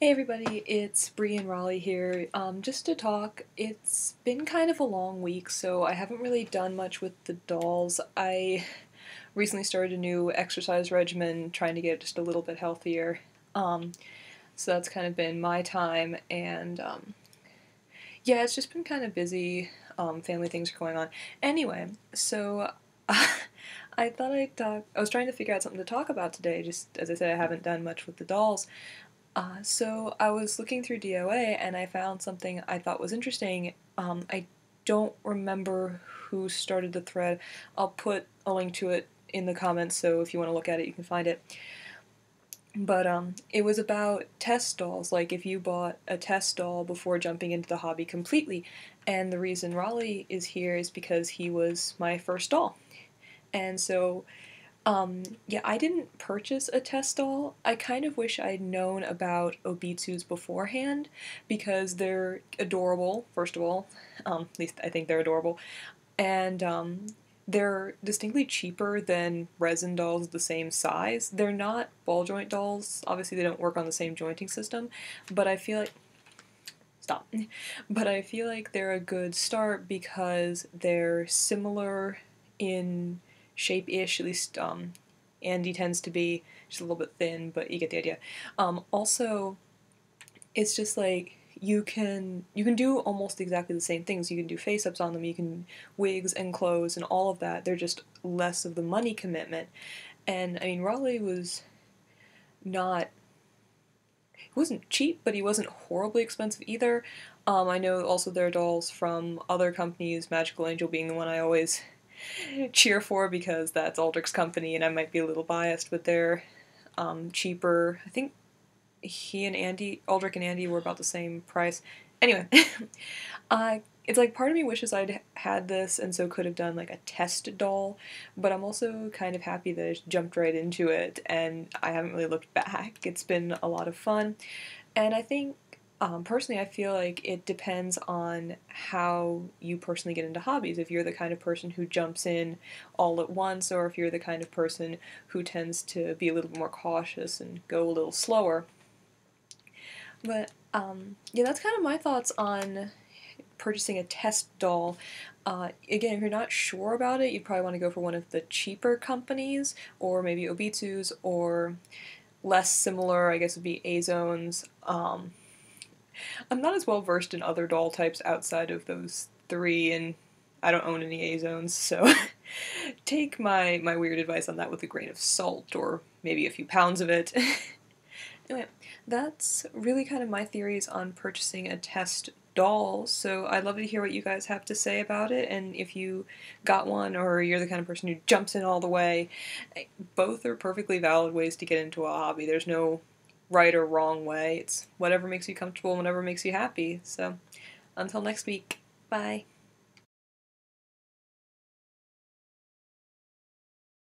Hey everybody, it's Bree and Raleigh here. Just to talk, it's been kind of a long week, so I haven't really done much with the dolls. I recently started a new exercise regimen, trying to get just a little bit healthier. So that's kind of been my time, and yeah, it's just been kind of busy. Family things are going on. Anyway, so I thought I'd talk. I was trying to figure out something to talk about today. Just as I said, I haven't done much with the dolls. So I was looking through DOA and I found something I thought was interesting. I don't remember who started the thread. I'll put a link to it in the comments, so if you want to look at it, you can find it. But it was about test dolls, like if you bought a test doll before jumping into the hobby completely. And the reason Raleigh is here is because he was my first doll. And so yeah, I didn't purchase a test doll. I kind of wish I'd known about Tues beforehand because they're adorable, first of all. At least I think they're adorable. And they're distinctly cheaper than resin dolls the same size. They're not ball joint dolls. Obviously, they don't work on the same jointing system, but I feel like stop. But I feel like they're a good start because they're similar in shape-ish, at least Andy tends to be just a little bit thin, but you get the idea. Also, it's just like you can do almost exactly the same things. You can do face-ups on them, you can wigs and clothes and all of that. They're just less of the money commitment. And I mean, Raleigh was not he wasn't cheap, but he wasn't horribly expensive either. I know also there are dolls from other companies, Magical Angel being the one I always cheer for because that's Aldrich's company and I might be a little biased, but they're cheaper. I think Aldrich and Andy were about the same price. Anyway, it's like part of me wishes I'd had this and so could have done like a test doll, but I'm also kind of happy that I just jumped right into it and I haven't really looked back. It's been a lot of fun, and I think personally I feel like it depends on how you personally get into hobbies. If you're the kind of person who jumps in all at once, or if you're the kind of person who tends to be a little bit more cautious and go a little slower. But yeah, that's kind of my thoughts on purchasing a test doll. Again, if you're not sure about it, you'd probably want to go for one of the cheaper companies, or maybe Obitsu's, or less similar, I guess would be A-Zones. I'm not as well versed in other doll types outside of those three, and I don't own any A-Zones, so take my weird advice on that with a grain of salt, or maybe a few pounds of it. Anyway, that's really kind of my theories on purchasing a test doll, so I'd love to hear what you guys have to say about it, and if you got one or you're the kind of person who jumps in all the way. Both are perfectly valid ways to get into a hobby. There's no right or wrong way. It's whatever makes you comfortable, whatever makes you happy. So until next week, bye.